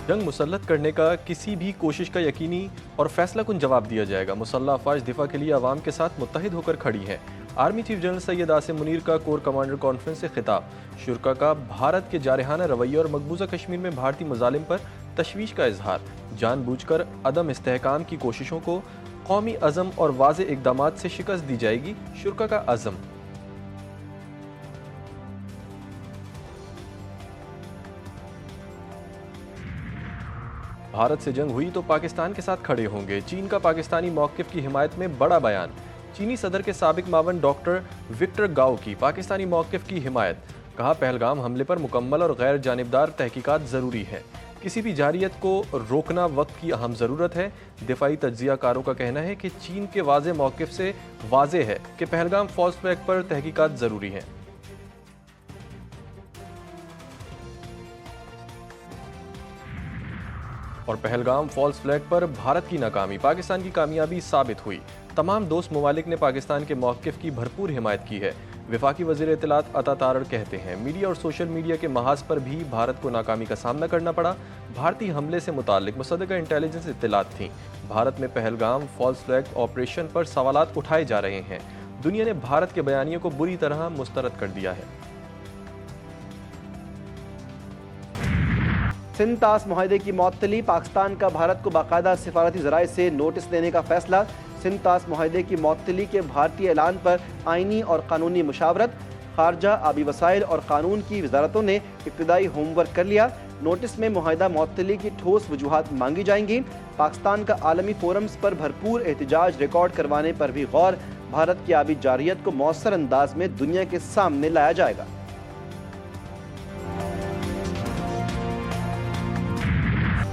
जंग मुसल्लत करने का किसी भी कोशिश का यकीनी और फैसला कुन जवाब दिया जाएगा। मुसल्लह अफवाज दिफा के लिए अवाम के साथ मुत्तहिद होकर खड़ी हैं। Army chief general Syed Asim Munir का कोर कमांडर कॉन्फ्रेंस से खिताब। शुरा का भारत के जारहाना रवैये और मकबूजा कश्मीर में भारतीय मजालिम पर तशवीश का इजहार। जानबूझकर अदम इस्तेहकाम की कोशिशों को कौमी अज़म और वाज़े इक़दामात से शिकस्त दी जाएगी, शुरा का अज़म। भारत से जंग हुई तो पाकिस्तान के साथ खड़े होंगे। चीन का पाकिस्तानी मौक़िफ़ की हिमायत में बड़ा बयान। चीनी सदर के साबिक मावन डॉक्टर विक्टर गाओ की पाकिस्तानी मौक़िफ़ की हिमायत। कहा, पहलगाम हमले पर मुकम्मल और गैर जानिबदार तहकीकात ज़रूरी है। किसी भी जारियत को रोकना वक्त की अहम ज़रूरत है। दिफाई तज्ज़ियाकारों का कहना है कि चीन के वाज़े मौक़िफ़ से वाज़े है कि पहलगाम फॉल्स फ्लैग पर तहकीकात ज़रूरी हैं। और पहलगाम फॉल्स फ्लैग पर भारत की नाकामी पाकिस्तान की कामयाबी साबित हुई। तमाम दोस्त ममालिक ने पाकिस्तान के मौक़िफ़ की भरपूर हिमायत की है। वफाकी वज़ीर इत्तलात अता तारड़ कहते हैं, मीडिया और सोशल मीडिया के महाज पर भी भारत को नाकामी का सामना करना पड़ा। भारतीय हमले से मुताल्लिक मुसद्दक़ा इंटेलिजेंस इत्तलात थीं। भारत में पहलगाम फॉल्स फ्लैग ऑपरेशन पर सवालात उठाए जा रहे हैं। दुनिया ने भारत के बयानिए को बुरी तरह मुस्तरद कर दिया है। सिंध तास मुआहदे की मअतली। पाकिस्तान का भारत को बाकायदा सिफारती ज़राए से नोटिस देने का फैसला। सिंध तास मुआहदे की मअतली के भारतीय ऐलान पर आइनी और कानूनी मुशावरत। खारजा, आबी वसाइल और कानून की वजारतों ने इब्तदाई होमवर्क कर लिया। नोटिस में मुआहदा मअतली की ठोस वजूहात मांगी जाएंगी। पाकिस्तान का आलमी फोरम्स पर भरपूर एहतजाज रिकॉर्ड करवाने पर भी गौर। भारत की आबी जारियत को मौसर अंदाज में दुनिया के सामने लाया जाएगा।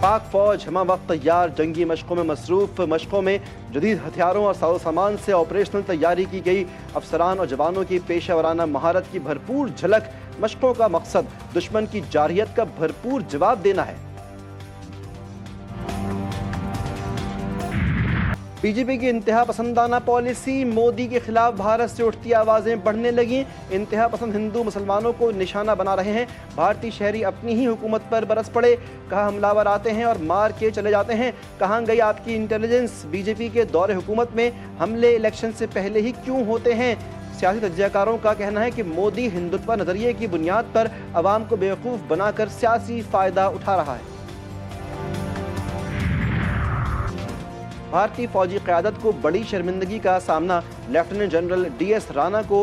पाक फौज हमा वक्त तैयार, जंगी मशकों में मसरूफ। मशकों में जदीद हथियारों और साजो सामान से ऑपरेशनल तैयारी की गई। अफसरान और जवानों की पेशा वराना महारत की भरपूर झलक। मशकों का मकसद दुश्मन की जारहियत का भरपूर जवाब देना है। बीजेपी की इंतहा पसंदाना पॉलिसी। मोदी के खिलाफ भारत से उठती आवाज़ें बढ़ने लगीं। इंतहा पसंद हिंदू मुसलमानों को निशाना बना रहे हैं। भारतीय शहरी अपनी ही हुकूमत पर बरस पड़े। कहा, हमलावर आते हैं और मार के चले जाते हैं। कहाँ गई आपकी इंटेलिजेंस? बीजेपी के दौरे हुकूमत में हमले इलेक्शन से पहले ही क्यों होते हैं? सियासी तज्ज़ियाकारों का कहना है कि मोदी हिंदुत्व नज़रिए की बुनियाद पर अवाम को बेवकूफ़ बनाकर सियासी फ़ायदा उठा रहा है। भारतीय फौजी क़यादत को बड़ी शर्मिंदगी का सामना। लेफ्टिनेंट जनरल DS राणा को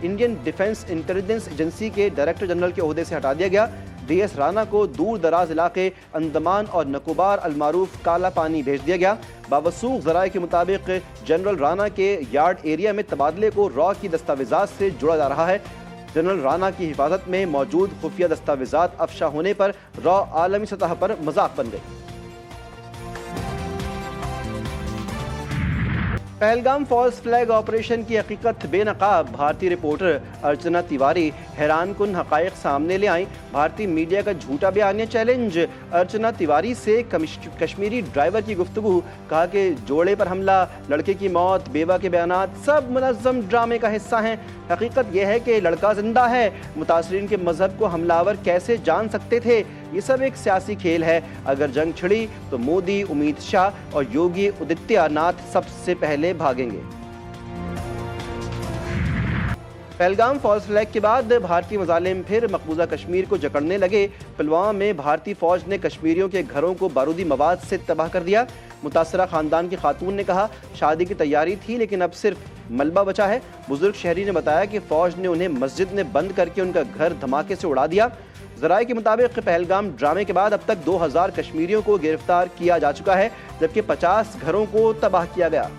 इंडियन डिफेंस इंटेलिजेंस एजेंसी के डायरेक्टर जनरल के ओहदे से हटा दिया गया। DS राणा को दूर दराज इलाके अंडमान और निकोबार अलमारूफ काला पानी भेज दिया गया। बावसूख ज़राए के मुताबिक जनरल राणा के यार्ड एरिया में तबादले को रॉ की दस्तावेज़ात से जोड़ा जा रहा है। जनरल राणा की हिफाजत में मौजूद खुफिया दस्तावेज़ात अफशा होने पर रॉ आलमी सतह पर मजाक बन गई। पहलगाम फॉल्स फ्लैग ऑपरेशन की हकीकत बेनकाब। भारतीय रिपोर्टर अर्चना तिवारी हैरान कुन हक़ाइक़ सामने ले आई। भारतीय मीडिया का झूठा बयानिया चैलेंज। अर्चना तिवारी से कश्मीरी ड्राइवर की गुफ्तगू। कहा कि जोड़े पर हमला, लड़के की मौत, बेवा के बयानात सब मुनज़्ज़म ड्रामे का हिस्सा हैं। हकीकत यह है कि लड़का जिंदा है। मुतासरीन के मजहब को हमलावर कैसे जान सकते थे? ये सब एक सियासी खेल है। अगर जंग छिड़ी तो मोदी, अमित शाह और योगी आदित्यनाथ सबसे पहले भागेंगे। पहलगाम फॉल्स फ्लैग के बाद भारतीय मजालिम फिर मकबूजा कश्मीर को जकड़ने लगे। पुलवामा में भारतीय फौज ने कश्मीरियों के घरों को बारूदी मवाद से तबाह कर दिया। मुतासरा खानदान की खातून ने कहा, शादी की तैयारी थी लेकिन अब सिर्फ मलबा बचा है। बुजुर्ग शहरी ने बताया कि फौज ने उन्हें मस्जिद में बंद करके उनका घर धमाके से उड़ा दिया। ज़राए के मुताबिक पहलगाम ड्रामे के बाद अब तक 2000 कश्मीरियों को गिरफ्तार किया जा चुका है, जबकि 50 घरों को तबाह किया गया।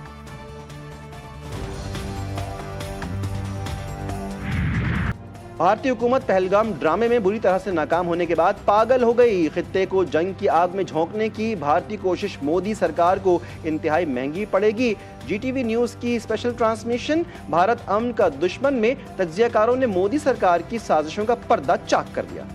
भारतीय हुकूमत पहलगाम ड्रामे में बुरी तरह से नाकाम होने के बाद पागल हो गई। खित्ते को जंग की आग में झोंकने की भारतीय कोशिश मोदी सरकार को इंतहाई महंगी पड़ेगी। GTV न्यूज़ की स्पेशल ट्रांसमिशन। भारत अमन का दुश्मन में तज्ज़ियाकारों ने मोदी सरकार की साजिशों का पर्दा चाक कर दिया।